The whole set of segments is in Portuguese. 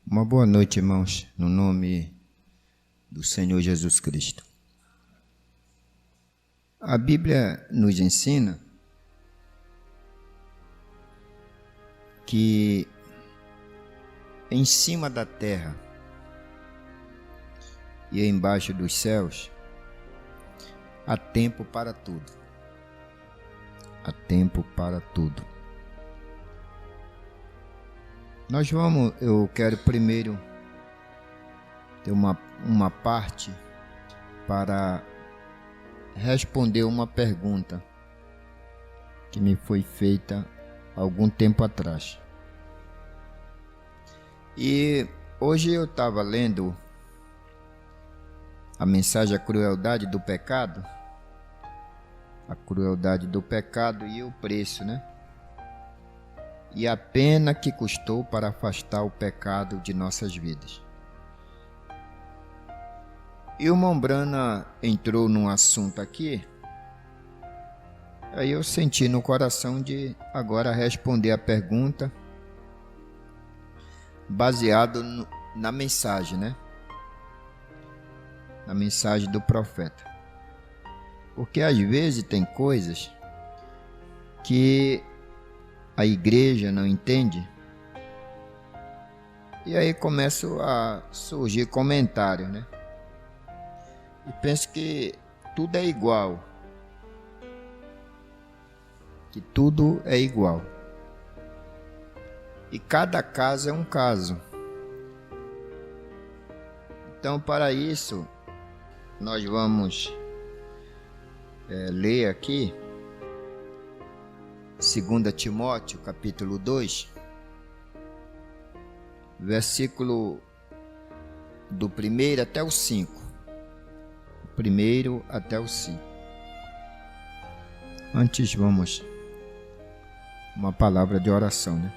Uma boa noite, irmãos, no nome do Senhor Jesus Cristo. A Bíblia nos ensina que em cima da terra e embaixo dos céus há tempo para tudo. Há tempo para tudo. Eu quero primeiro ter uma parte para responder uma pergunta que me foi feita há algum tempo atrás. E hoje eu estava lendo a mensagem A Crueldade do Pecado, e o preço, né? E a pena que custou para afastar o pecado de nossas vidas. E o Mombrana entrou num assunto aqui, aí eu senti no coração de agora responder a pergunta baseado na mensagem, né? Na mensagem do profeta. Porque às vezes tem coisas que a igreja não entende, e aí começam a surgir comentários, né? E penso que tudo é igual, e cada caso é um caso. Então, para isso, nós vamos ler aqui 2 Timóteo, capítulo 2, versículo do 1 até o 5. 1 até o 5. Antes vamos uma palavra de oração, né?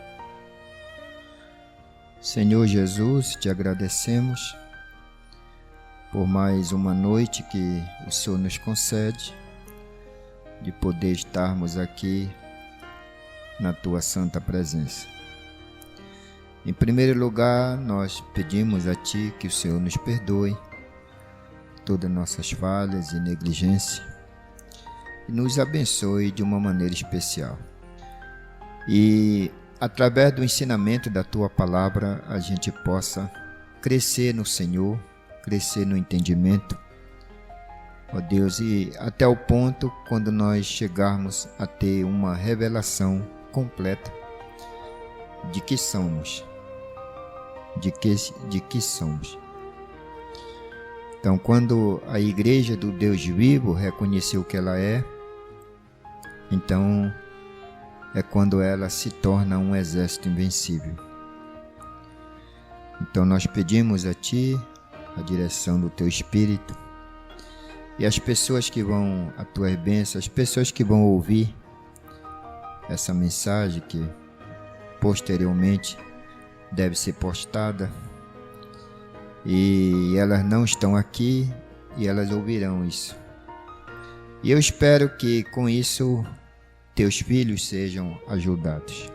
Senhor Jesus, te agradecemos por mais uma noite que o Senhor nos concede de poder estarmos aqui na tua santa presença. Em primeiro lugar, nós pedimos a ti que o Senhor nos perdoe todas nossas falhas e negligência e nos abençoe de uma maneira especial. E através do ensinamento da tua palavra, a gente possa crescer no Senhor, crescer no entendimento, ó Deus, e até o ponto quando nós chegarmos a ter uma revelação completa de que somos, de que somos. Então, quando a igreja do Deus vivo reconheceu que ela é, então é quando ela se torna um exército invencível. Então nós pedimos a ti a direção do teu Espírito, e as pessoas que vão, a tua bênção, as pessoas que vão ouvir essa mensagem que posteriormente deve ser postada, e elas não estão aqui e elas ouvirão isso. E eu espero que com isso teus filhos sejam ajudados.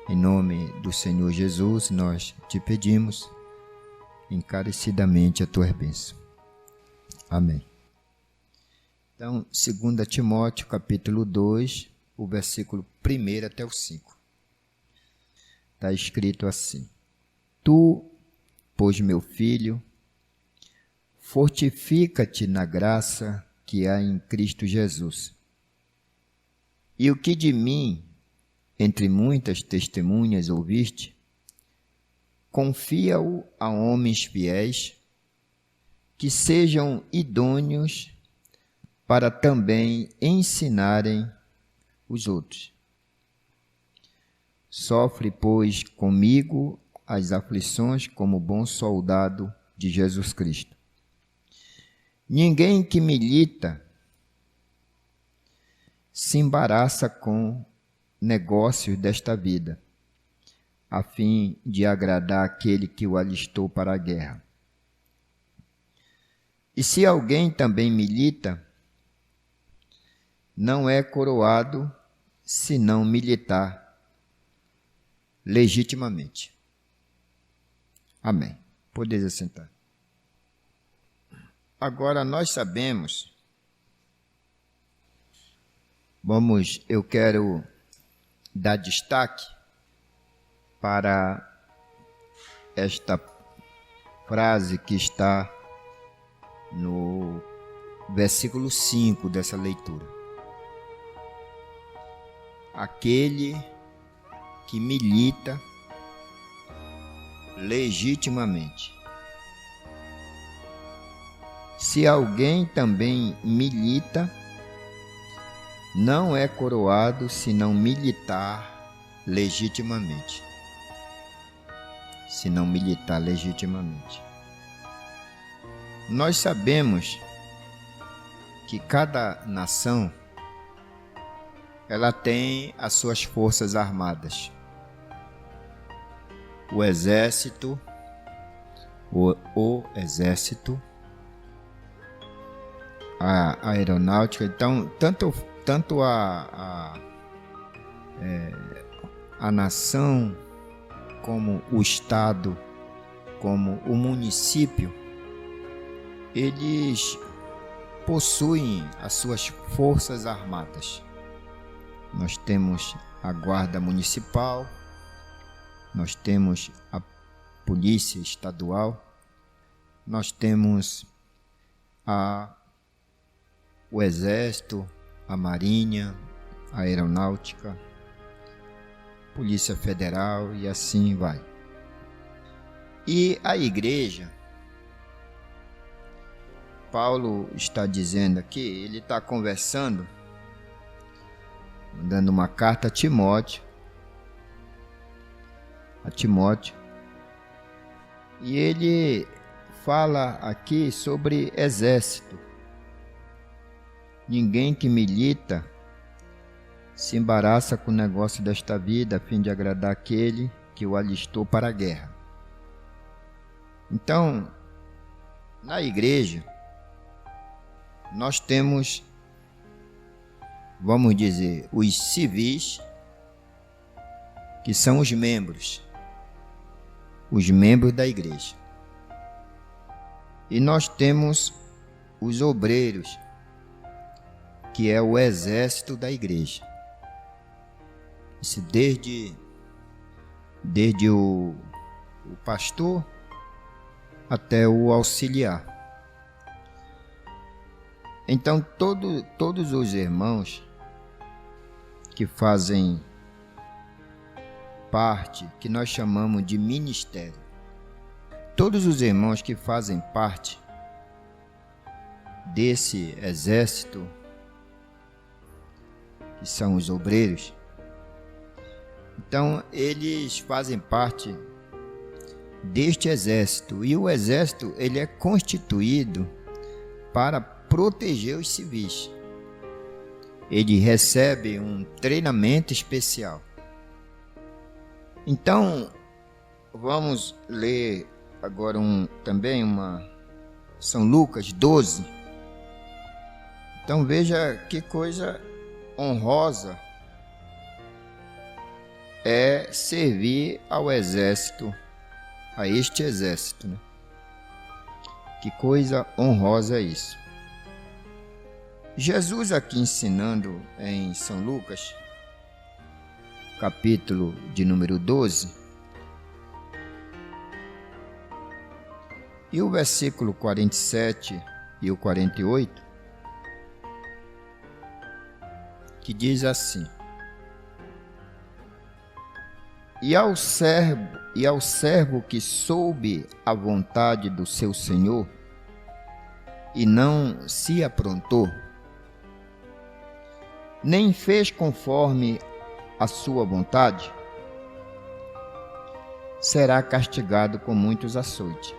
Em nome do Senhor Jesus, nós te pedimos encarecidamente a tua bênção. Amém. Então, 2 Timóteo, capítulo 2, o versículo 1 até o 5. Está escrito assim: Tu, pois, meu filho, fortifica-te na graça que há em Cristo Jesus. E o que de mim, entre muitas testemunhas, ouviste, confia-o a homens fiéis, que sejam idôneos para também ensinarem os outros. Sofre, pois, comigo as aflições como bom soldado de Jesus Cristo. Ninguém que milita se embaraça com negócios desta vida, a fim de agradar aquele que o alistou para a guerra. E se alguém também milita, não é coroado se não militar legitimamente. Amém. Podeis assentar. Agora nós sabemos, eu quero dar destaque para esta frase que está no versículo 5 dessa leitura. Aquele que milita legitimamente. Se alguém também milita, não é coroado se não militar legitimamente. Se não militar legitimamente. Nós sabemos que cada nação ela tem as suas forças armadas. O exército, o exército, a aeronáutica. Então, tanto a nação, como o estado, como o município, eles possuem as suas forças armadas. Nós temos a Guarda Municipal, nós temos a Polícia Estadual, nós temos o Exército, a Marinha, a Aeronáutica, Polícia Federal e assim vai. E a igreja, Paulo está dizendo aqui, ele está conversando, mandando uma carta a Timóteo, e ele fala aqui sobre exército. Ninguém que milita se embaraça com o negócio desta vida a fim de agradar aquele que o alistou para a guerra. Então, na igreja, nós temos, vamos dizer, os civis, que são os membros da igreja. E nós temos os obreiros, que é o exército da igreja. Isso desde o pastor até o auxiliar. Então, todos os irmãos que fazem parte, que nós chamamos de ministério, todos os irmãos que fazem parte desse exército, que são os obreiros, então eles fazem parte deste exército, e o exército ele é constituído para proteger os civis. Ele recebe um treinamento especial. Então, vamos ler agora São Lucas 12. Então veja que coisa honrosa é servir ao exército, a este exército, né? Que coisa honrosa é isso. Jesus aqui ensinando em São Lucas, capítulo de número 12, e o versículo 47 e o 48, que diz assim: E ao servo que soube a vontade do seu senhor e não se aprontou, nem fez conforme a sua vontade, será castigado com muitos açoites.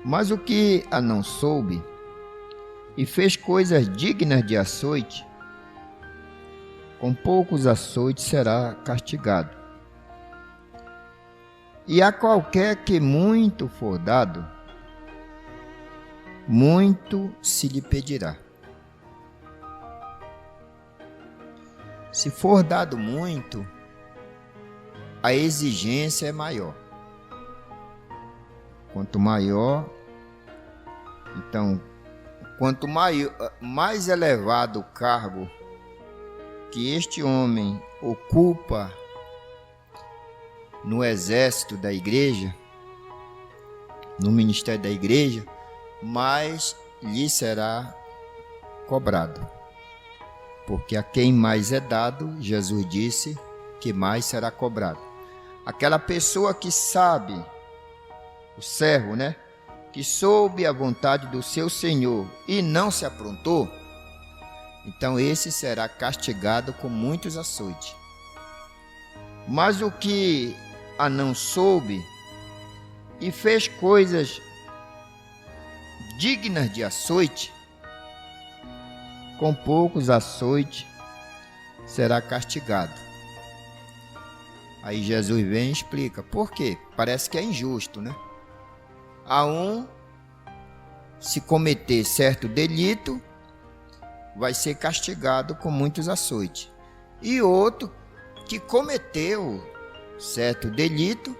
Mas o que a não soube e fez coisas dignas de açoite, com poucos açoites será castigado. E a qualquer que muito for dado, muito se lhe pedirá. Se for dado muito, a exigência é maior. Quanto maior, então, quanto mais elevado o cargo que este homem ocupa no exército da igreja, no ministério da igreja, mais lhe será cobrado. Porque a quem mais é dado, Jesus disse que mais será cobrado. Aquela pessoa que sabe, o servo, né? Que soube a vontade do seu Senhor e não se aprontou, então esse será castigado com muitos açoites. Mas o que a não soube e fez coisas dignas de açoite, com poucos açoites será castigado. Aí Jesus vem e explica. Por quê? Parece que é injusto, né? A um, se cometer certo delito, vai ser castigado com muitos açoites. E outro que cometeu certo delito,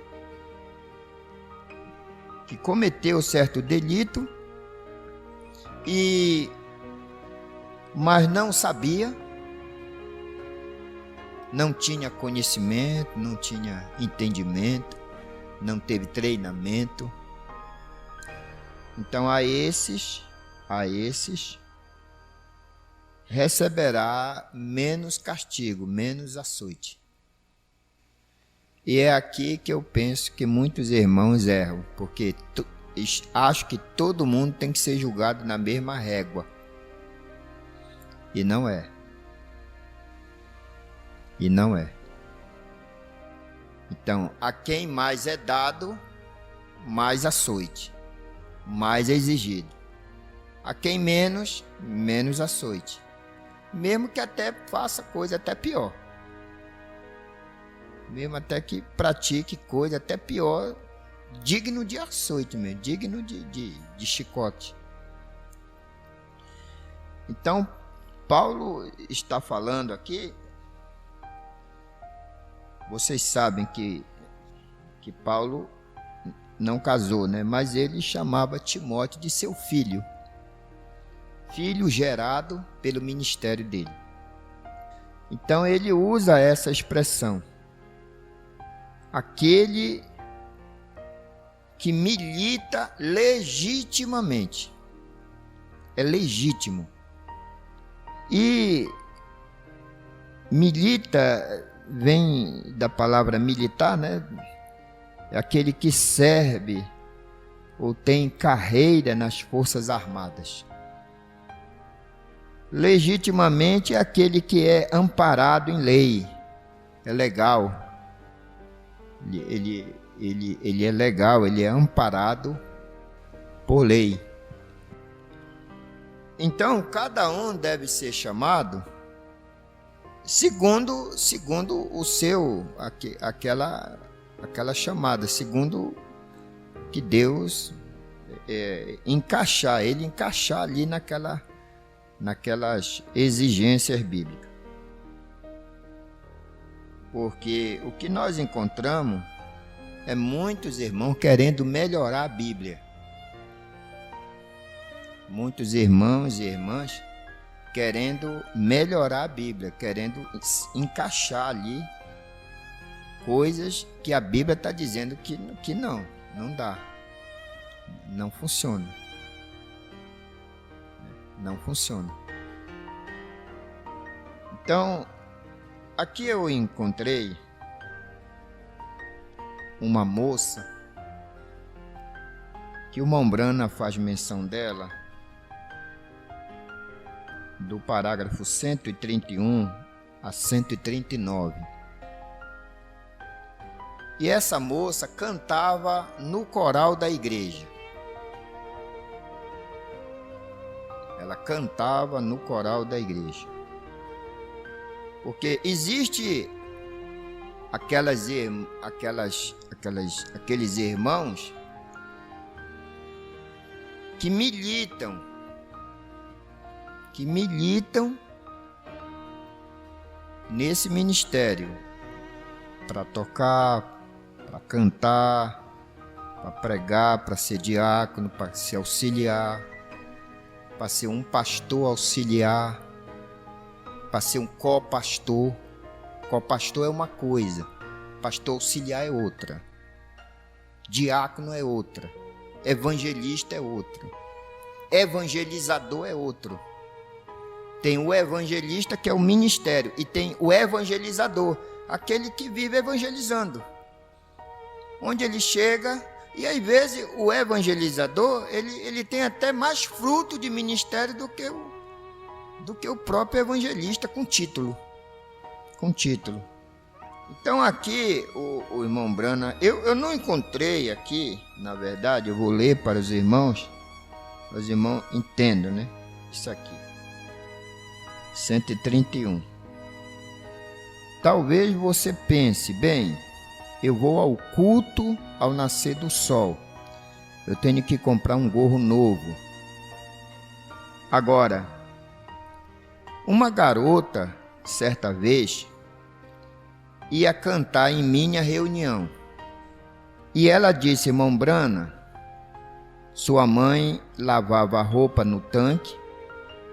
mas não sabia, não tinha conhecimento, não tinha entendimento, não teve treinamento. Então a esses receberá menos castigo, menos açoite. E é aqui que eu penso que muitos irmãos erram, porque acho que todo mundo tem que ser julgado na mesma régua. E não é. Então, a quem mais é dado, mais açoite, mais é exigido. A quem menos, menos açoite. Mesmo que até faça coisa até pior. Mesmo até que pratique coisa até pior, digno de açoite mesmo, digno de chicote. Então, Paulo está falando aqui, vocês sabem que Paulo não casou, né? Mas ele chamava Timóteo de seu filho gerado pelo ministério dele. Então ele usa essa expressão, aquele que milita legitimamente, é legítimo. E milita vem da palavra militar, né? É aquele que serve ou tem carreira nas forças armadas. Legitimamente é aquele que é amparado em lei, é legal. Ele é legal, ele é amparado por lei. Então, cada um deve ser chamado segundo o seu, aquela chamada, segundo que Deus encaixar ali naquelas exigências bíblicas. Porque o que nós encontramos é muitos irmãos querendo melhorar a Bíblia. Muitos irmãos e irmãs querendo melhorar a Bíblia, querendo encaixar ali coisas que a Bíblia está dizendo que não dá, não funciona. Não funciona. Então, aqui eu encontrei uma moça que o Mombrana faz menção dela, do parágrafo 131 a 139. E essa moça cantava no coral da igreja. Ela cantava no coral da igreja. Porque existe aqueles irmãos que militam nesse ministério para tocar, para cantar, para pregar, para ser diácono, para se auxiliar, para ser um pastor auxiliar, para ser um copastor. Copastor é uma coisa, pastor auxiliar é outra, diácono é outra, evangelista é outra, evangelizador é outro. Tem o evangelista, que é o ministério, e tem o evangelizador, aquele que vive evangelizando. Onde ele chega, e às vezes o evangelizador, ele tem até mais fruto de ministério do que o próprio evangelista com título. Então aqui, o irmão Brana, eu não encontrei aqui, na verdade, eu vou ler para os irmãos entendam, né? Isso aqui. 131. Talvez você pense, bem, eu vou ao culto ao nascer do sol. Eu tenho que comprar um gorro novo. Agora, uma garota, certa vez, ia cantar em minha reunião. E ela disse, irmão Brana, sua mãe lavava a roupa no tanque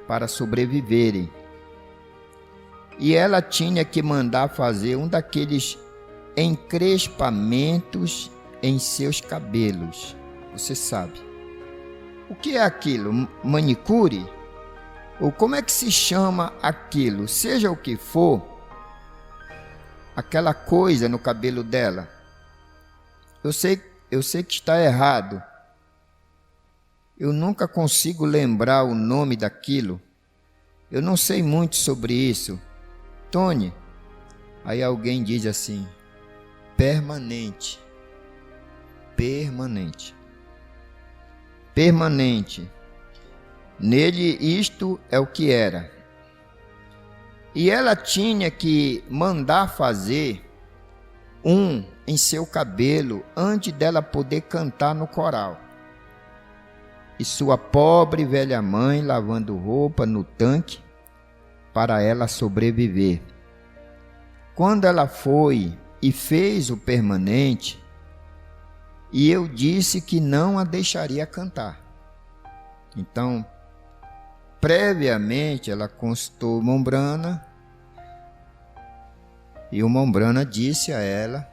para sobreviverem. E ela tinha que mandar fazer um daqueles encrespamentos em seus cabelos. Você sabe. O que é aquilo? Manicure? Ou como é que se chama aquilo? Seja o que for, aquela coisa no cabelo dela. Eu sei que está errado. Eu nunca consigo lembrar o nome daquilo. Eu não sei muito sobre isso. Tony, aí alguém diz assim, permanente. Nele isto é o que era. E ela tinha que mandar fazer um em seu cabelo antes dela poder cantar no coral. E sua pobre velha mãe lavando roupa no tanque para ela sobreviver. Quando ela foi e fez o permanente, e eu disse que não a deixaria cantar. Então, previamente, ela consultou o irmão Brana, e o irmão Brana disse a ela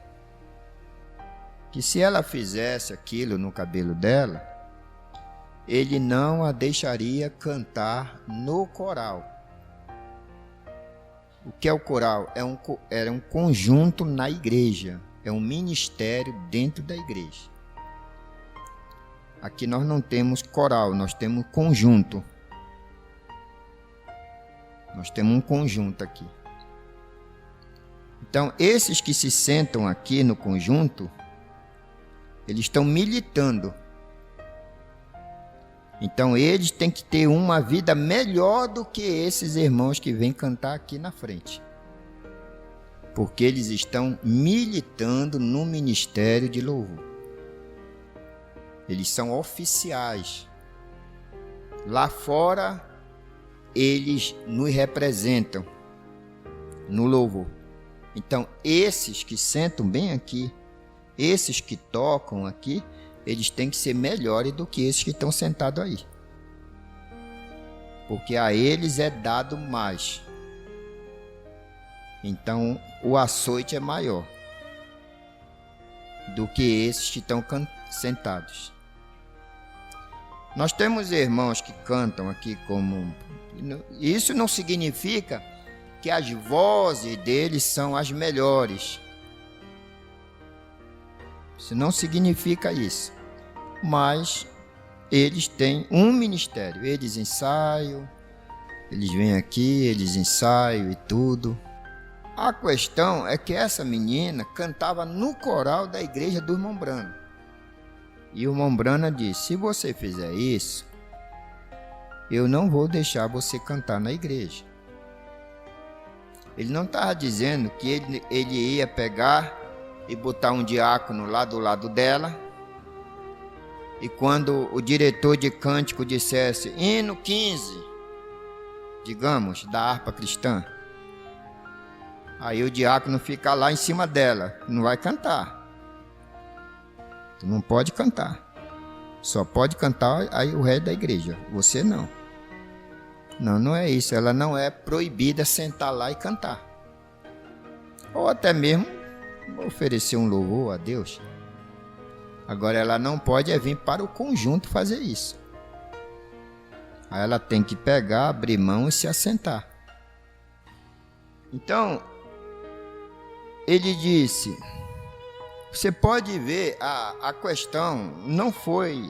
que se ela fizesse aquilo no cabelo dela, ele não a deixaria cantar no coral. O que é o coral? Era um conjunto na igreja, é um ministério dentro da igreja. Aqui nós não temos coral, nós temos conjunto. Nós temos um conjunto aqui. Então, esses que se sentam aqui no conjunto, eles estão militando. Então, eles têm que ter uma vida melhor do que esses irmãos que vêm cantar aqui na frente. Porque eles estão militando no ministério de louvor. Eles são oficiais. Lá fora, eles nos representam no louvor. Então, esses que sentam bem aqui, esses que tocam aqui, eles têm que ser melhores do que esses que estão sentados aí. Porque a eles é dado mais. Então, o açoite é maior do que esses que estão sentados. Nós temos irmãos que cantam aqui como... Isso não significa que as vozes deles são as melhores. Isso não significa isso. Mas eles têm um ministério. Eles ensaiam, eles vêm aqui, eles ensaiam e tudo. A questão é que essa menina cantava no coral da igreja do irmão Brana. E o irmão Brana disse: se você fizer isso, eu não vou deixar você cantar na igreja. Ele não estava dizendo que ele ia pegar e botar um diácono lá do lado dela, e quando o diretor de cântico dissesse hino 15, digamos, da harpa cristã, aí o diácono fica lá em cima dela, não vai cantar. Tu não pode cantar. Só pode cantar aí o resto da igreja, você não. Não, não é isso. Ela não é proibida sentar lá e cantar. Ou até mesmo oferecer um louvor a Deus. Agora ela não pode vir para o conjunto fazer isso. Aí ela tem que pegar, abrir mão e se assentar. Então, ele disse, você pode ver, a questão não foi,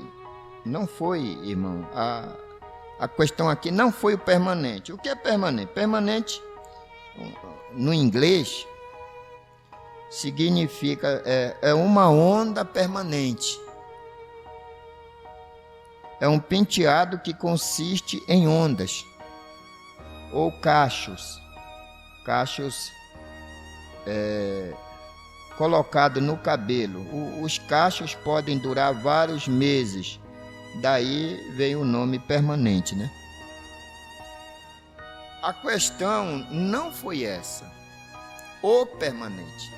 irmão, a questão aqui não foi o permanente. O que é permanente? Permanente, no inglês, significa, é uma onda permanente. É um penteado que consiste em ondas, ou cachos. Cachos colocados no cabelo. Os cachos podem durar vários meses. Daí veio o nome permanente, né? A questão não foi essa, o permanente.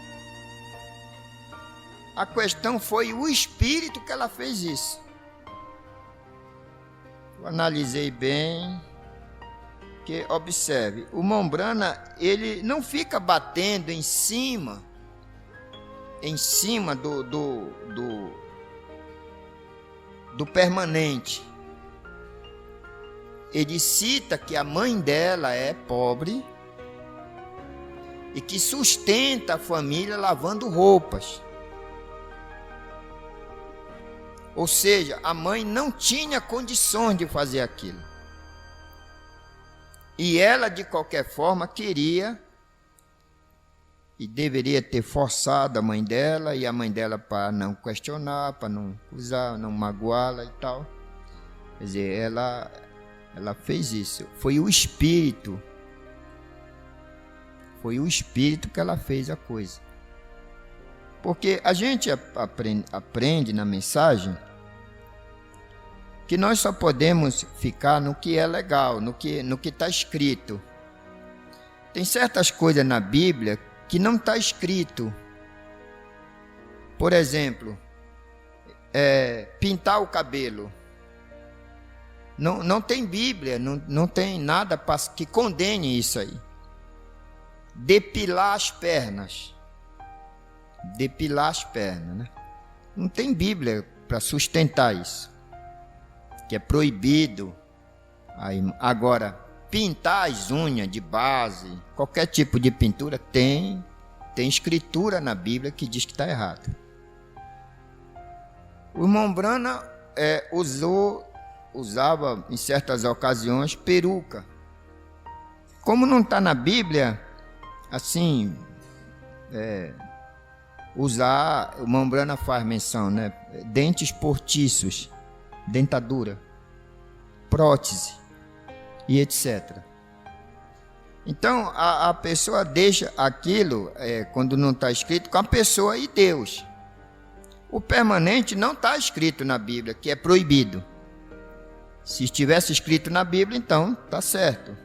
A questão foi o espírito que ela fez isso. Eu analisei bem, que observe, o irmão Brana, ele não fica batendo em cima do permanente. Ele cita que a mãe dela é pobre e que sustenta a família lavando roupas. Ou seja, a mãe não tinha condições de fazer aquilo. E ela, de qualquer forma, queria e deveria ter forçado a mãe dela, e a mãe dela para não questionar, para não usar, não magoá-la e tal. Quer dizer, ela fez isso. Foi o espírito que ela fez a coisa. Porque a gente aprende na mensagem que nós só podemos ficar no que é legal, no que está escrito. Tem certas coisas na Bíblia que não está escrito. Por exemplo, pintar o cabelo. Não tem Bíblia, não tem nada que condene isso aí. Depilar as pernas. Depilar as pernas, né? Não tem Bíblia para sustentar isso, que é proibido. Aí, agora, pintar as unhas de base, qualquer tipo de pintura, tem escritura na Bíblia que diz que está errado. O irmão Brana usava em certas ocasiões peruca. Como não está na Bíblia, assim, usar, o irmão Brana faz menção, né? Dentes postiços, dentadura, prótese e etc. Então, a pessoa deixa aquilo, quando não está escrito, com a pessoa e Deus. O permanente não está escrito na Bíblia, que é proibido. Se estivesse escrito na Bíblia, então está certo.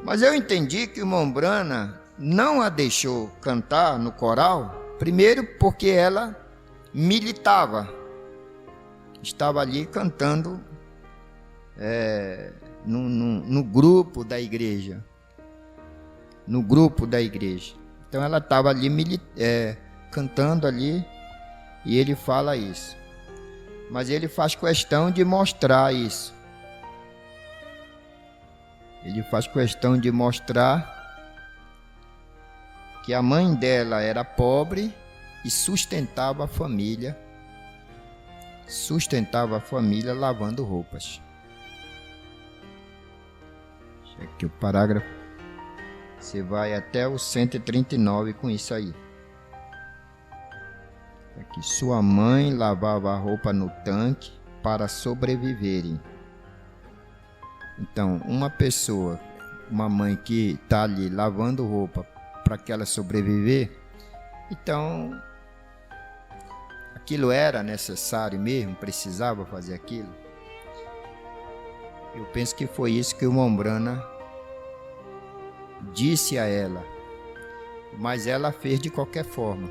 Mas eu entendi que o irmão Brana não a deixou cantar no coral, primeiro porque ela militava, estava ali cantando no grupo da igreja, então ela estava ali cantando ali, e ele fala isso, mas ele faz questão de mostrar isso, que a mãe dela era pobre e sustentava a família lavando roupas. Aqui o parágrafo Você vai até o 139 com isso aí. Aqui, sua mãe lavava a roupa no tanque para sobreviverem. Então, uma pessoa, uma mãe que está ali lavando roupa para que ela sobreviver, então aquilo era necessário mesmo, precisava fazer aquilo. Eu penso que foi isso que o Mombrana disse a ela, mas ela fez de qualquer forma.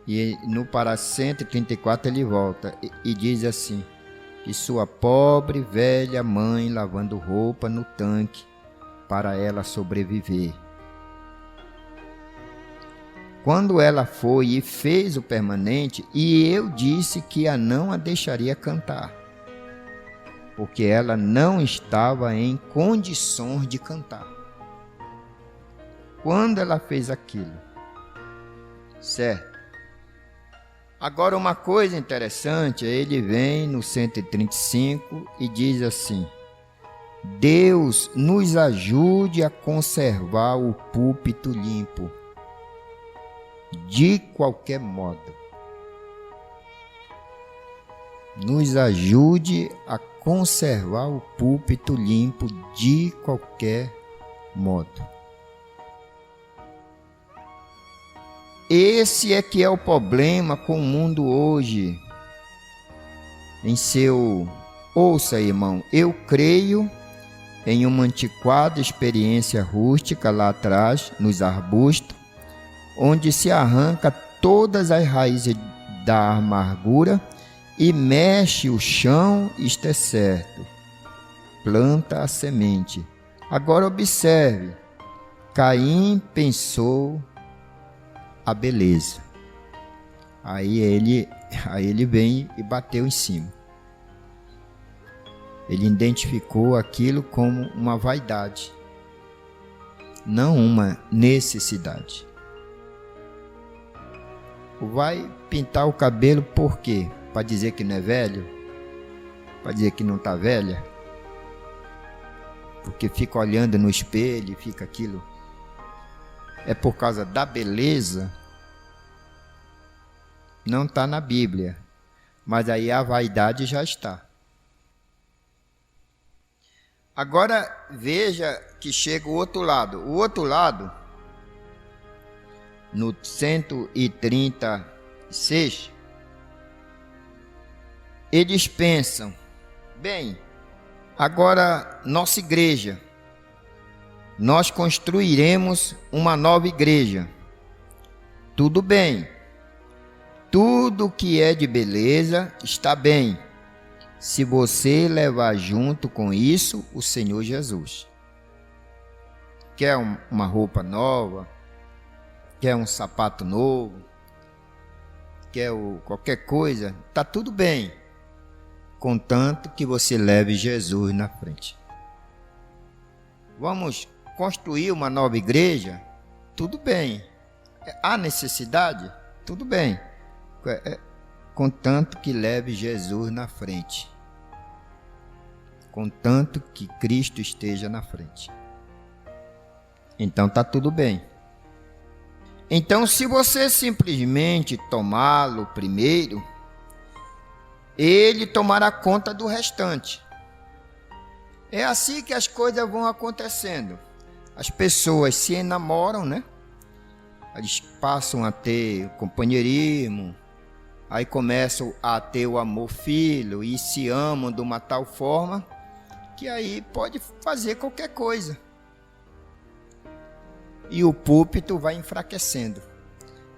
E no para 134 ele volta e diz assim, que sua pobre velha mãe lavando roupa no tanque para ela sobreviver. Quando ela foi e fez o permanente, e eu disse que não a deixaria cantar, porque ela não estava em condições de cantar. Quando ela fez aquilo, certo? Agora uma coisa interessante, ele vem no 135 e diz assim, Deus nos ajude a conservar o púlpito limpo, de qualquer modo. Nos ajude a conservar o púlpito limpo de qualquer modo. Esse é que é o problema com o mundo hoje. Ouça, irmão, eu creio em uma antiquada experiência rústica lá atrás, nos arbustos, onde se arranca todas as raízes da amargura e mexe o chão, isto é certo. Planta a semente. Agora observe, Caim pensou a beleza. Aí ele vem e bateu em cima. Ele identificou aquilo como uma vaidade, não uma necessidade. Vai pintar o cabelo por quê? Para dizer que não é velho? Para dizer que não está velha? Porque fica olhando no espelho e fica aquilo. É por causa da beleza? Não está na Bíblia, mas aí a vaidade já está. Agora veja que chega o outro lado. O outro lado, no 136, eles pensam, bem, agora nossa igreja, nós construiremos uma nova igreja. Tudo bem. Tudo que é de beleza está bem, se você levar junto com isso o Senhor Jesus. Quer uma roupa nova? Quer um sapato novo? Quer qualquer coisa? Está tudo bem, contanto que você leve Jesus na frente. Vamos construir uma nova igreja? Tudo bem. Há necessidade? Tudo bem. Contanto que leve Jesus na frente. Contanto que Cristo esteja na frente. Então está tudo bem. Então, se você simplesmente tomá-lo primeiro, ele tomará conta do restante. É assim que as coisas vão acontecendo. As pessoas se enamoram, né? Eles passam a ter companheirismo, aí começam a ter o amor filho e se amam de uma tal forma que aí pode fazer qualquer coisa. E o púlpito vai enfraquecendo,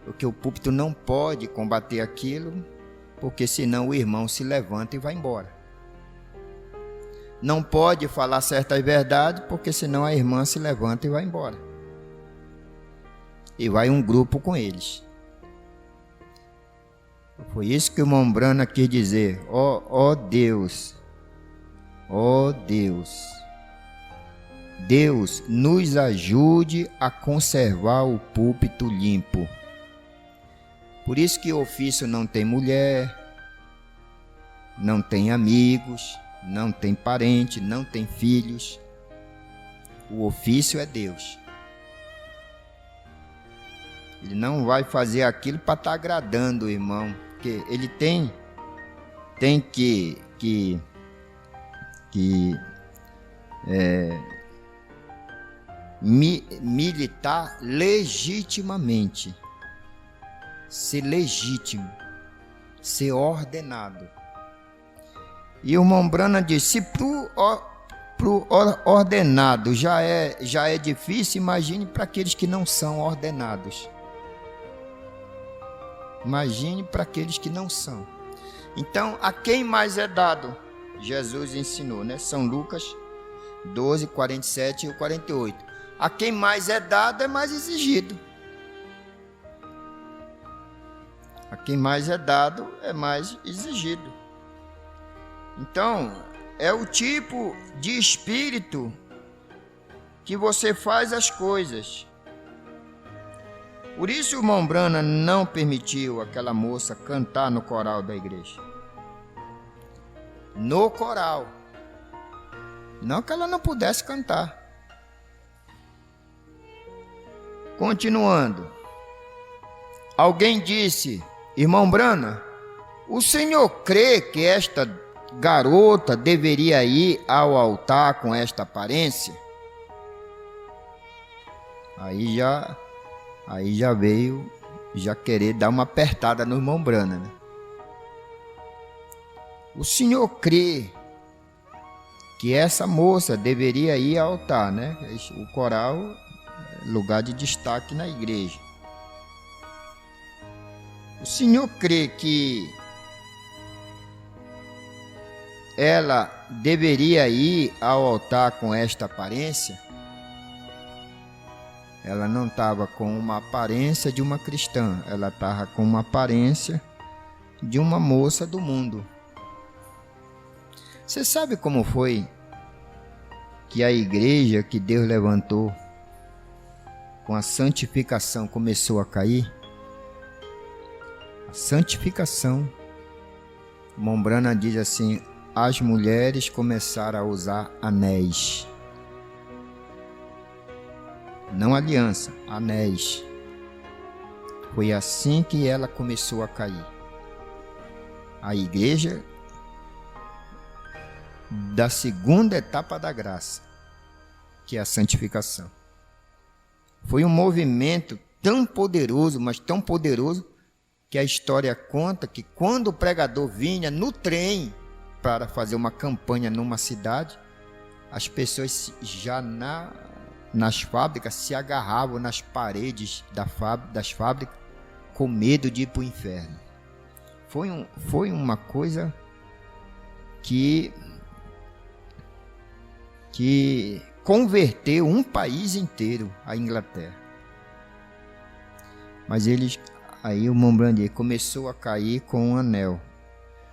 porque o púlpito não pode combater aquilo, porque senão o irmão se levanta e vai embora. Não pode falar certas verdades, porque senão a irmã se levanta e vai embora. E vai um grupo com eles. Foi isso que o Mombrana quis dizer. Ó Deus, Deus nos ajude a conservar o púlpito limpo. Por isso que o ofício não tem mulher, não tem amigos, não tem parente, não tem filhos. o ofício é Deus. Ele não vai fazer aquilo para estar agradando o irmão, porque ele tem que militar legitimamente, ser legítimo, ser ordenado. E o irmão Branham disse: se pro ordenado já é difícil, imagine para aqueles que não são ordenados. Imagine para aqueles que não são. Então, a quem mais é dado? Jesus ensinou, né? São Lucas 12, 47 e 48. A quem mais é dado é mais exigido. A quem mais é dado é mais exigido. Então, é o tipo de espírito que você faz as coisas. Por isso o irmão Branham não permitiu aquela moça cantar no coral da igreja. No coral. Não que ela não pudesse cantar. Continuando. Alguém disse: irmão Branham, o senhor crê que esta garota deveria ir ao altar com esta aparência? Aí já veio querer dar uma apertada no irmão Branham, né? O senhor crê que essa moça deveria ir ao altar, né? O coral é lugar de destaque na igreja. O senhor crê que ela deveria ir ao altar com esta aparência? Ela não estava com uma aparência de uma cristã, ela estava com uma aparência de uma moça do mundo. Você sabe como foi que a igreja que Deus levantou com a santificação começou a cair? A santificação. O irmão Branham diz assim: as mulheres começaram a usar anéis. Não aliança, anéis. Foi assim que ela começou a cair. A igreja da segunda etapa da graça, que é a santificação. Foi um movimento tão poderoso, mas tão poderoso, que a história conta que quando o pregador vinha no trem para fazer uma campanha numa cidade, as pessoas já nas fábricas se agarravam nas paredes das fábricas com medo de ir para o inferno. Foi uma coisa que converteu um país inteiro, a Inglaterra. Mas aí o irmão Branham começou a cair com um anel.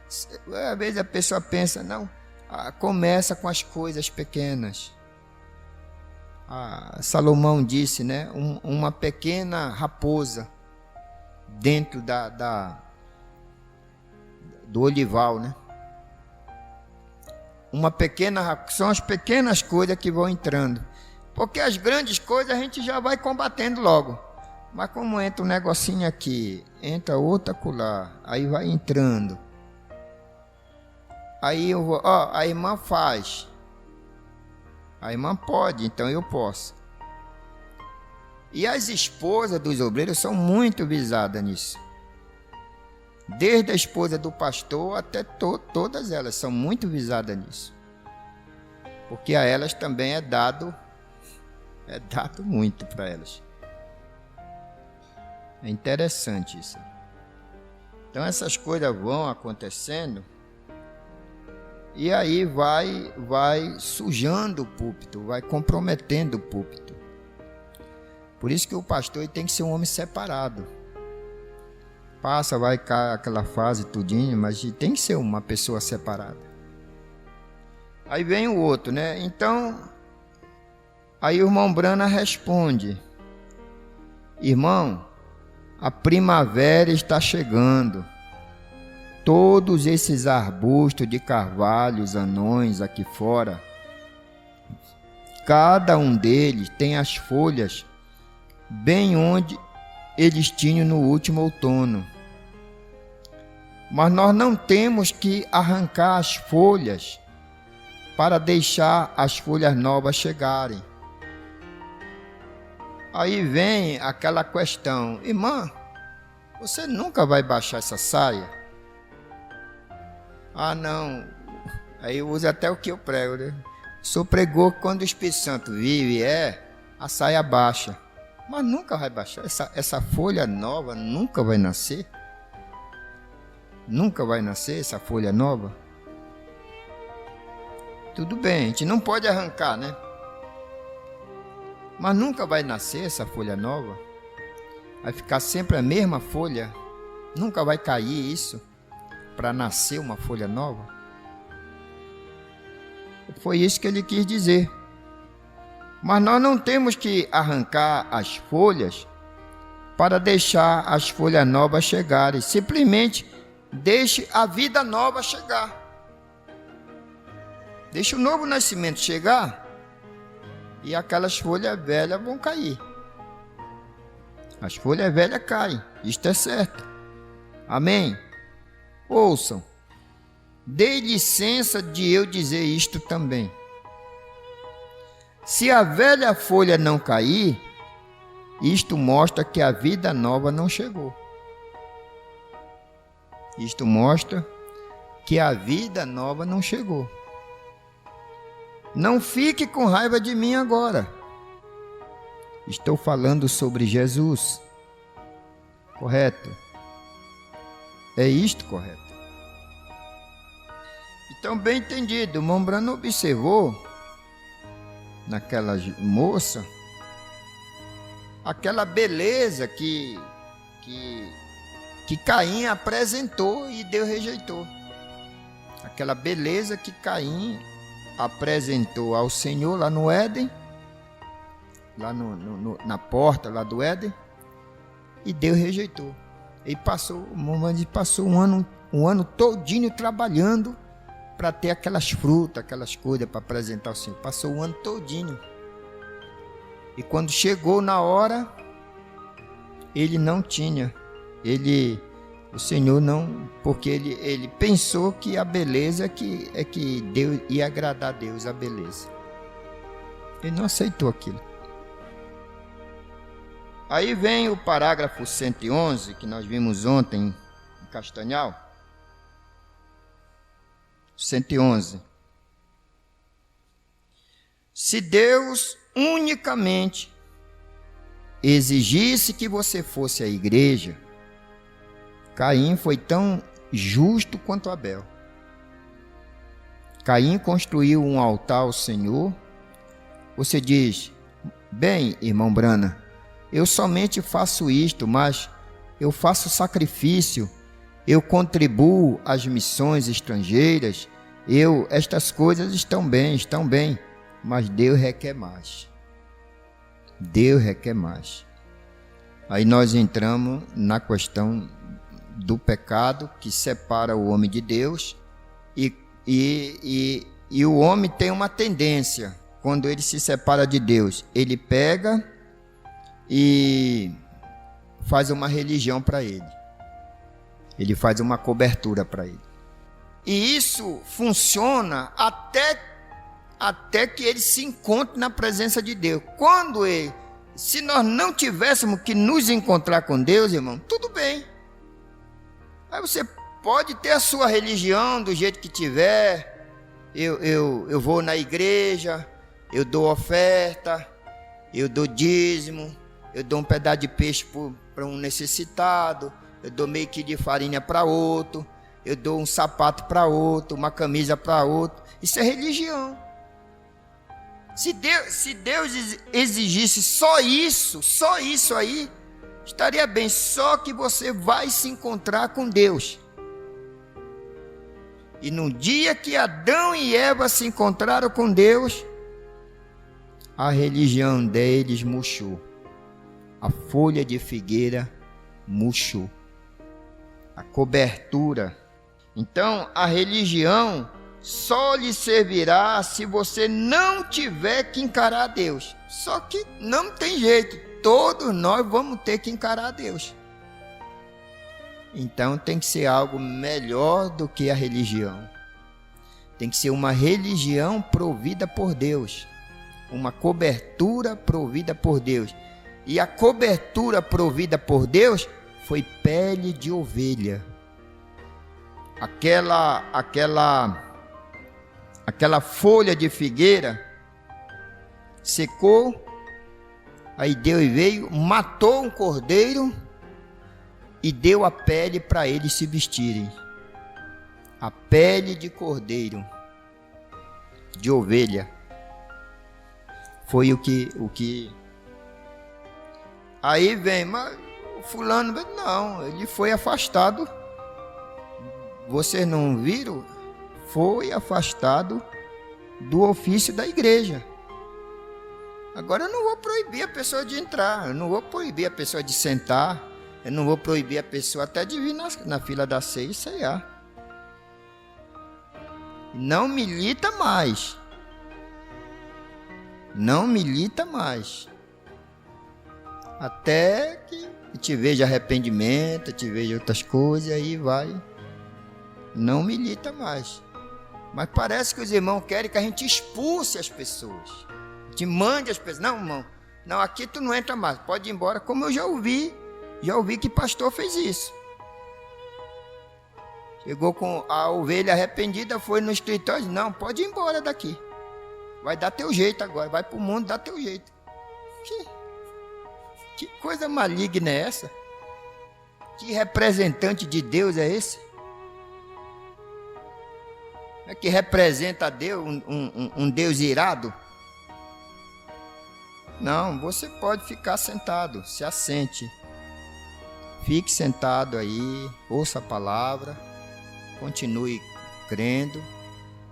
Às vezes a pessoa pensa, não, começa com as coisas pequenas. Salomão disse, né, uma pequena raposa dentro do olival, né? São as pequenas coisas que vão entrando, porque as grandes coisas a gente já vai combatendo logo, mas como entra um negocinho aqui, entra outra acolá, aí vai entrando, aí eu vou, a irmã faz, a irmã pode, então eu posso. E as esposas dos obreiros são muito visadas nisso. Desde a esposa do pastor até todas elas são muito visadas nisso. Porque a elas também é dado muito para elas. É interessante isso. Então essas coisas vão acontecendo e aí vai sujando o púlpito, vai comprometendo o púlpito. Por isso que o pastor tem que ser um homem separado. Vai cair aquela fase tudinho, mas tem que ser uma pessoa separada. Aí vem o outro, né? Então, aí o irmão Branham responde: irmão, a primavera está chegando. Todos esses arbustos de carvalhos, anões aqui fora, cada um deles tem as folhas bem onde eles tinham no último outono. Mas nós não temos que arrancar as folhas para deixar as folhas novas chegarem. Aí vem aquela questão: irmã, você nunca vai baixar essa saia? Ah, não. Aí eu uso até o que eu prego, né? O senhor pregou que quando o Espírito Santo vive, a saia baixa. Mas nunca vai baixar. Essa folha nova nunca vai nascer. Nunca vai nascer essa folha nova. Tudo bem, a gente não pode arrancar, né? Mas nunca vai nascer essa folha nova. Vai ficar sempre a mesma folha. Nunca vai cair isso para nascer uma folha nova. Foi isso que ele quis dizer. Mas nós não temos que arrancar as folhas para deixar as folhas novas chegarem. Simplesmente deixe a vida nova chegar. Deixe o novo nascimento chegar e aquelas folhas velhas vão cair. As folhas velhas caem. Isto é certo. Amém? Ouçam. Dê licença de eu dizer isto também. Se a velha folha não cair, isto mostra que a vida nova não chegou. Isto mostra que a vida nova não chegou. Não fique com raiva de mim agora. Estou falando sobre Jesus. Correto? É isto correto? Então, bem entendido, o irmão Brano observou naquela moça aquela beleza que Caim apresentou e Deus rejeitou. Aquela beleza que Caim apresentou ao Senhor lá no Éden, lá na porta lá do Éden, e Deus rejeitou. E passou um ano todinho trabalhando para ter aquelas frutas, aquelas coisas para apresentar ao Senhor. Passou o ano todinho. E quando chegou na hora, ele não tinha. O Senhor não, porque ele pensou que a beleza é que Deus ia agradar a Deus, a beleza. Ele não aceitou aquilo. Aí vem o parágrafo 111, que nós vimos ontem em Castanhal. 111. Se Deus unicamente exigisse que você fosse à igreja, Caim foi tão justo quanto Abel. Caim construiu um altar ao Senhor. Você diz: bem, irmão Brana, eu somente faço isto, mas eu faço sacrifício, eu contribuo às missões estrangeiras, estas coisas estão bem, mas Deus requer mais. Deus requer mais. Aí nós entramos na questão do pecado que separa o homem de Deus, e o homem tem uma tendência, quando ele se separa de Deus, ele pega e faz uma religião para ele. Ele faz uma cobertura para ele. E isso funciona até que ele se encontre na presença de Deus. Se nós não tivéssemos que nos encontrar com Deus, irmão, tudo bem. Aí você pode ter a sua religião do jeito que tiver. Eu vou na igreja, eu dou oferta, eu dou dízimo, eu dou um pedaço de peixe para um necessitado, eu dou meio quilo de farinha para outro, eu dou um sapato para outro, uma camisa para outro. Isso é religião. Se Deus exigisse só isso aí, estaria bem. Só que você vai se encontrar com Deus. E no dia que Adão e Eva se encontraram com Deus, a religião deles murchou. A folha de figueira murchou. A cobertura. Então, a religião só lhe servirá se você não tiver que encarar Deus. Só que não tem jeito, todos nós vamos ter que encarar Deus. Então tem que ser algo melhor do que a religião. Tem que ser uma religião provida por Deus, uma cobertura provida por Deus. E a cobertura provida por Deus foi pele de ovelha. Aquela folha de figueira secou, aí Deus veio, matou um cordeiro e deu a pele para eles se vestirem. A pele de cordeiro, de ovelha, foi o que... Aí vem, mas o fulano, não, ele foi afastado. Vocês não viram? Foi afastado do ofício da igreja. Agora eu não vou proibir a pessoa de entrar, eu não vou proibir a pessoa de sentar, eu não vou proibir a pessoa até de vir na fila da ceia e ceiar. Não milita mais. Não milita mais. Até que te veja arrependimento, te veja outras coisas, aí vai. Não milita mais. Mas parece que os irmãos querem que a gente expulse as pessoas. Te mande as pessoas. Não, irmão. Não, aqui tu não entra mais. Pode ir embora. Como eu já ouvi que pastor fez isso. Chegou com a ovelha arrependida, foi no escritório. Não, pode ir embora daqui. Vai dar teu jeito agora. Vai para o mundo dar teu jeito. Que coisa maligna é essa? Que representante de Deus é esse? É que representa a Deus, um Deus irado? Não, você pode ficar sentado, se assente. Fique sentado aí, ouça a palavra, continue crendo,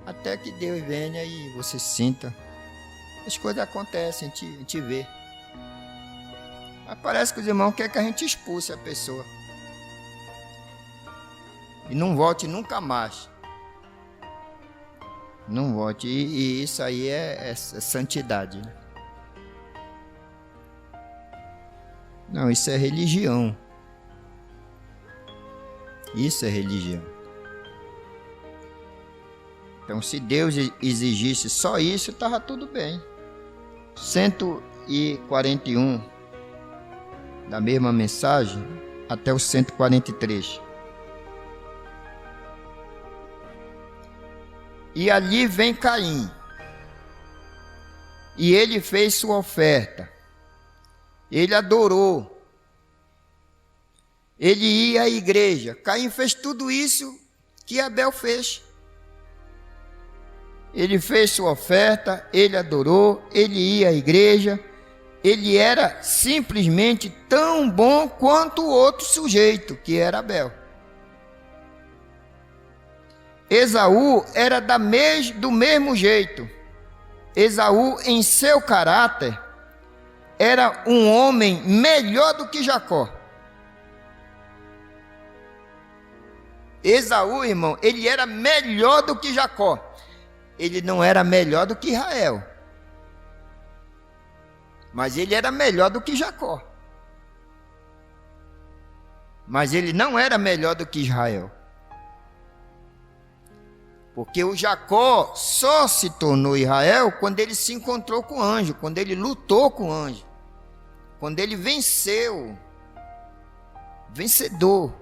até que Deus venha e você sinta. As coisas acontecem, a gente vê. Mas parece que os irmãos querem que a gente expulse a pessoa. E não volte nunca mais. Não volte. E isso aí é santidade. Não, isso é religião. Isso é religião. Então, se Deus exigisse só isso, estava tudo bem. 141 da mesma mensagem até o 143. E ali vem Caim. E ele fez sua oferta. Ele adorou. Ele ia à igreja. Caim fez tudo isso que Abel fez. Ele fez sua oferta, ele adorou, ele ia à igreja. Ele era simplesmente tão bom quanto o outro sujeito, que era Abel. Esaú era do mesmo jeito. Esaú, em seu caráter, era um homem melhor do que Jacó. Esaú, irmão, ele era melhor do que Jacó. Ele não era melhor do que Israel, mas ele era melhor do que Jacó. Mas ele não era melhor do que Israel. Porque o Jacó só se tornou Israel quando ele se encontrou com o anjo, quando ele lutou com o anjo, quando ele venceu, vencedor.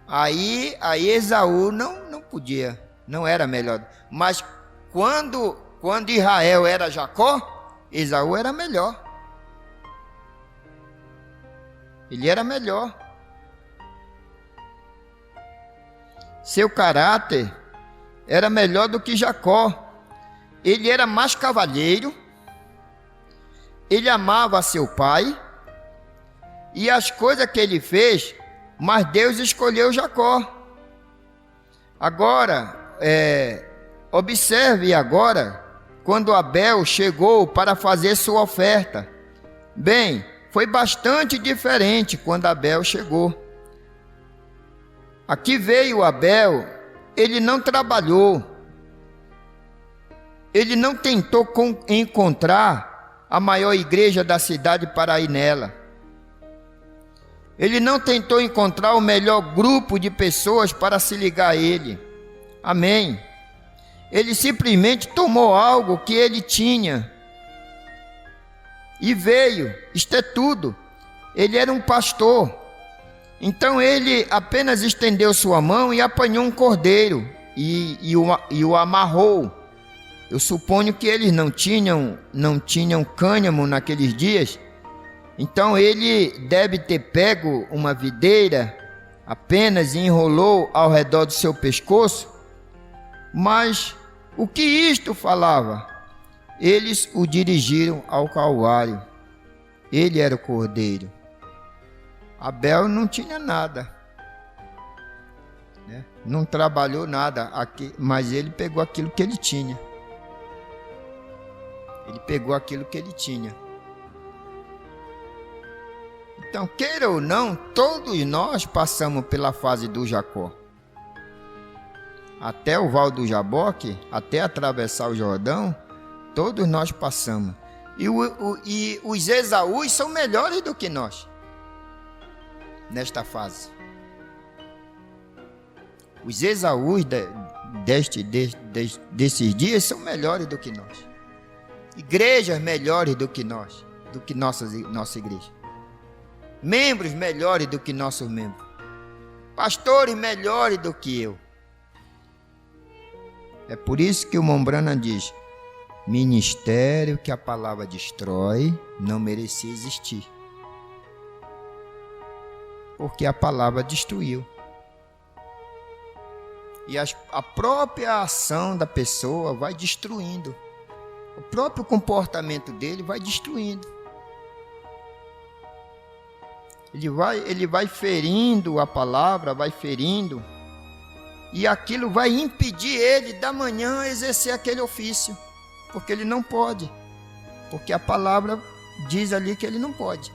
Aí Esaú não podia, não era melhor. Mas quando Israel era Jacó, Esaú era melhor. Ele era melhor. Seu caráter era melhor do que Jacó. Ele era mais cavalheiro. Ele amava seu pai. E as coisas que ele fez, mas Deus escolheu Jacó. Agora, observe agora, quando Abel chegou para fazer sua oferta. Bem, foi bastante diferente quando Abel chegou. Aqui veio Abel ele não trabalhou, ele não tentou encontrar a maior igreja da cidade para ir nela. Ele não tentou encontrar o melhor grupo de pessoas para se ligar a ele. Amém. Ele simplesmente tomou algo que ele tinha e veio. Isto é tudo. Ele era um pastor. Então ele apenas estendeu sua mão e apanhou um cordeiro e o amarrou. Eu suponho que eles não tinham cânhamo naqueles dias. Então ele deve ter pego uma videira apenas e enrolou ao redor do seu pescoço. Mas o que isto falava? Eles o dirigiram ao Calvário. Ele era o cordeiro. Abel não tinha nada, né? Não trabalhou nada, mas ele pegou aquilo que ele tinha. Ele pegou aquilo que ele tinha. Então, queira ou não, todos nós passamos pela fase do Jacó. Até o Val do Jaboque, até atravessar o Jordão, todos nós passamos. E os Esaús são melhores do que nós, nesta fase. Os Esaús desses dias são melhores do que nós. Igrejas melhores do que nós, do que nossa igreja. Membros melhores do que nossos membros. Pastores melhores do que eu. É por isso que o Mombrana diz: ministério que a palavra destrói não merecia existir. Porque a palavra destruiu. E a própria ação da pessoa vai destruindo. O próprio comportamento dele vai destruindo. Ele vai ferindo a palavra, vai ferindo. E aquilo vai impedir ele da manhã exercer aquele ofício. Porque ele não pode. Porque a palavra diz ali que ele não pode.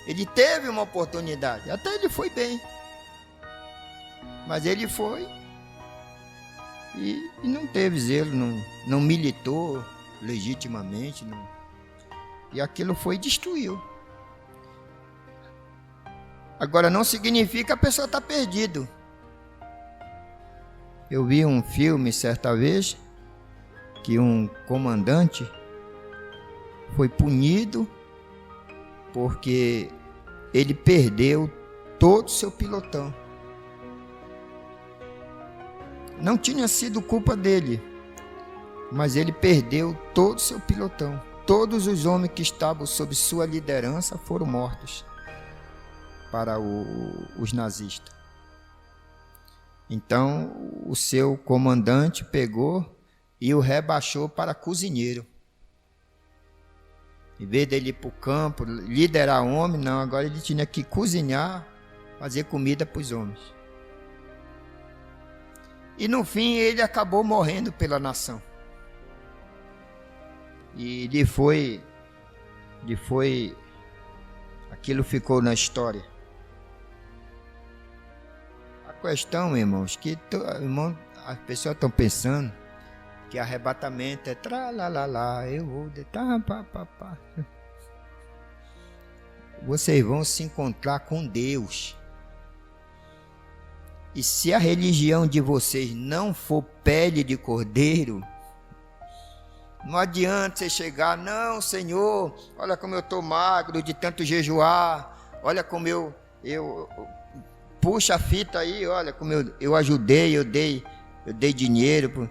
Ele teve uma oportunidade, até ele foi bem. Mas ele foi e não teve zelo, não militou legitimamente. E aquilo foi e destruiu. Agora não significa que a pessoa está perdida. Eu vi um filme certa vez que um comandante foi punido porque ele perdeu todo o seu pilotão. Não tinha sido culpa dele, mas ele perdeu todo o seu pilotão. Todos os homens que estavam sob sua liderança foram mortos para os nazistas. Então o seu comandante pegou e o rebaixou para cozinheiro. Em vez dele ir para o campo, liderar homem, não, agora ele tinha que cozinhar, fazer comida para os homens. E no fim ele acabou morrendo pela nação. E aquilo ficou na história. A questão, irmãos, que as pessoas estão pensando que arrebatamento é tralalala, eu vou de pá. Vocês vão se encontrar com Deus. E se a religião de vocês não for pele de cordeiro, não adianta você chegar, não, Senhor, olha como eu estou magro de tanto jejuar, olha como eu puxa a fita aí, olha como eu ajudei, eu dei dinheiro.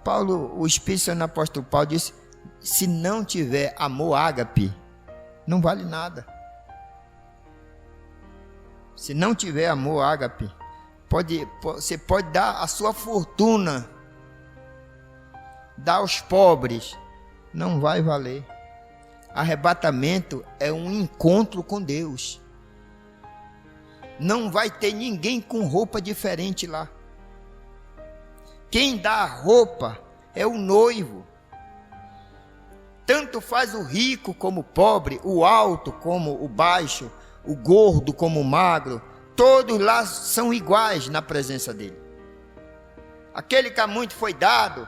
Paulo, o Espírito Santo apóstolo Paulo disse: se não tiver amor ágape, não vale nada. Se não tiver amor ágape, você pode dar a sua fortuna, dar aos pobres, não vai valer. Arrebatamento é um encontro com Deus. Não vai ter ninguém com roupa diferente lá. Quem dá a roupa é o noivo. Tanto faz o rico como o pobre, o alto como o baixo, o gordo como o magro, todos lá são iguais na presença dele. aquele que há muito foi dado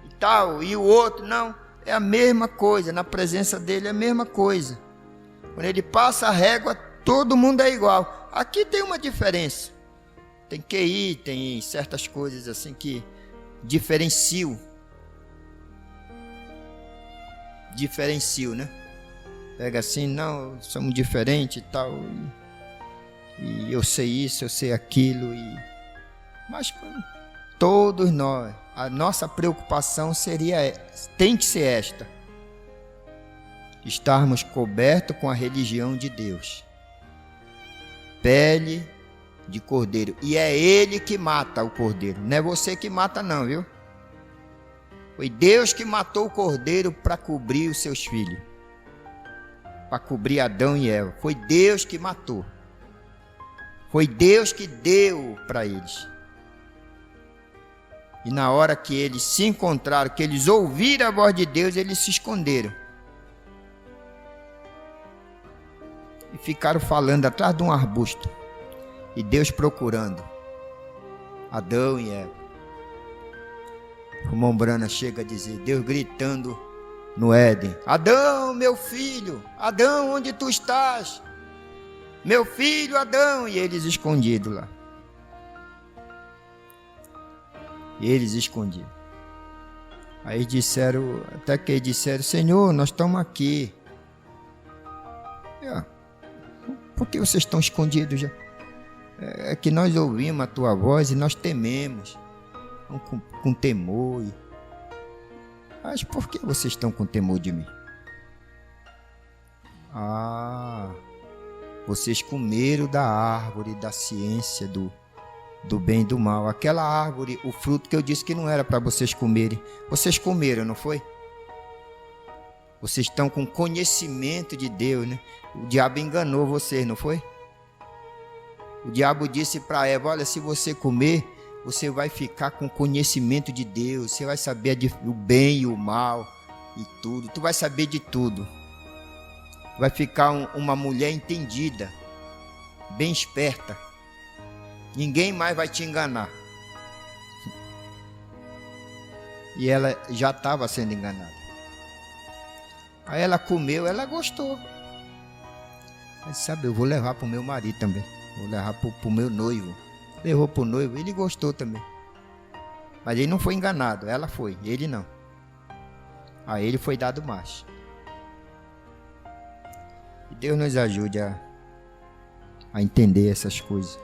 e tal, e o outro não. É a mesma coisa, na presença dele é a mesma coisa. Quando ele passa a régua, todo mundo é igual. Aqui tem uma diferença. Tem QI, tem certas coisas assim que diferenciam. Diferencio, né? Pega assim, não, somos diferentes e tal. E eu sei isso, eu sei aquilo. Mas todos nós, a nossa preocupação tem que ser esta: estarmos cobertos com a religião de Deus. Pele de cordeiro. E é Ele que mata o cordeiro. Não é você que mata não, viu? Foi Deus que matou o cordeiro para cobrir os seus filhos. Para cobrir Adão e Eva. Foi Deus que matou. Foi Deus que deu para eles. E na hora que eles se encontraram, que eles ouviram a voz de Deus, eles se esconderam. E ficaram falando atrás de um arbusto. E Deus procurando Adão e Eva. O irmão Brana chega a dizer, Deus gritando no Éden: Adão, meu filho, Adão, onde tu estás? Meu filho Adão. E eles escondidos lá. E eles escondidos. Aí disseram, até que eles disseram: Senhor, nós estamos aqui. Por que vocês estão escondidos já? É que nós ouvimos a tua voz e nós tememos. Com temor. Mas por que vocês estão com temor de mim? Vocês comeram da árvore da ciência do bem e do mal. Aquela árvore, o fruto que eu disse que não era para vocês comerem. Vocês comeram, não foi? Vocês estão com conhecimento de Deus, né? O diabo enganou vocês, não foi? O diabo disse para Eva: olha, se você comer, você vai ficar com conhecimento de Deus. Você vai saber o bem e o mal e tudo. Tu vai saber de tudo. Vai ficar uma mulher entendida, bem esperta. Ninguém mais vai te enganar. E ela já estava sendo enganada. Aí ela comeu, ela gostou. Mas sabe, eu vou levar para o meu marido também. Vou levar para o meu noivo. Levou para o noivo, ele gostou também. Mas ele não foi enganado, ela foi, ele não. A ele foi dado mais. E Deus nos ajude a entender essas coisas.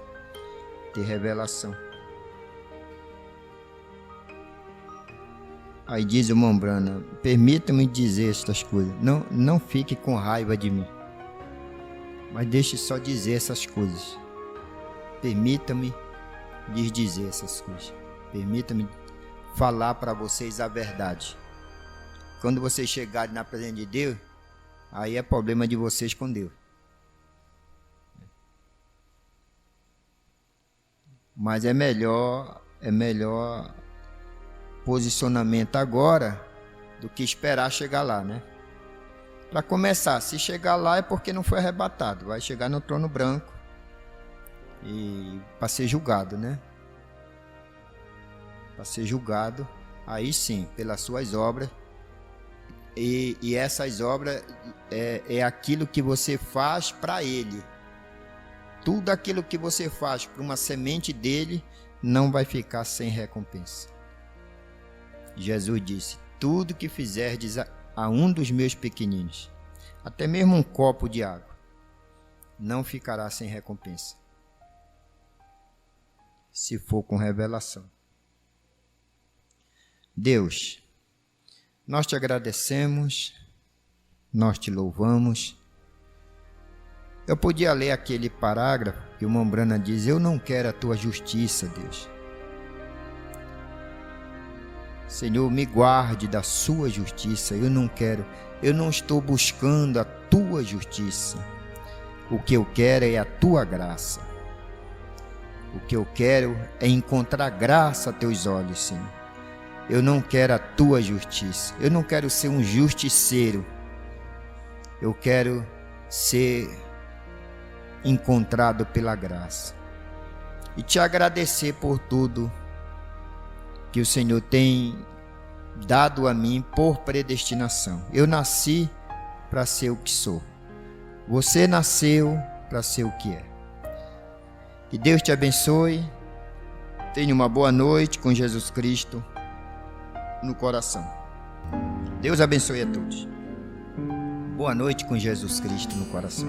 Ter revelação. Aí diz o irmão Brana: permita-me dizer estas coisas. Não fique com raiva de mim. Mas deixe só dizer essas coisas. Permita-me lhes dizer essas coisas. Permita-me falar para vocês a verdade. Quando vocês chegarem na presença de Deus, aí é problema de vocês com Deus. Mas é melhor posicionamento agora do que esperar chegar lá, né? Para começar, se chegar lá é porque não foi arrebatado. Vai chegar no trono branco e para ser julgado, né? Para ser julgado, aí sim, pelas suas obras. E essas obras é aquilo que você faz para Ele. Tudo aquilo que você faz para uma semente dele não vai ficar sem recompensa. Jesus disse: tudo que fizerdes a um dos meus pequeninos, até mesmo um copo de água, não ficará sem recompensa, se for com revelação. Deus, nós te agradecemos, nós te louvamos. Eu podia ler aquele parágrafo que o irmão Brana diz: eu não quero a tua justiça, Deus. Senhor, me guarde da sua justiça. Eu não estou buscando a tua justiça. O que eu quero é a tua graça. O que eu quero é encontrar graça a teus olhos, Senhor. Eu não quero a tua justiça. Eu não quero ser um justiceiro. Eu quero ser encontrado pela graça. E te agradecer por tudo que o Senhor tem dado a mim por predestinação. Eu nasci para ser o que sou. Você nasceu para ser o que é. Que Deus te abençoe. Tenha uma boa noite com Jesus Cristo no coração. Deus abençoe a todos. Boa noite com Jesus Cristo no coração.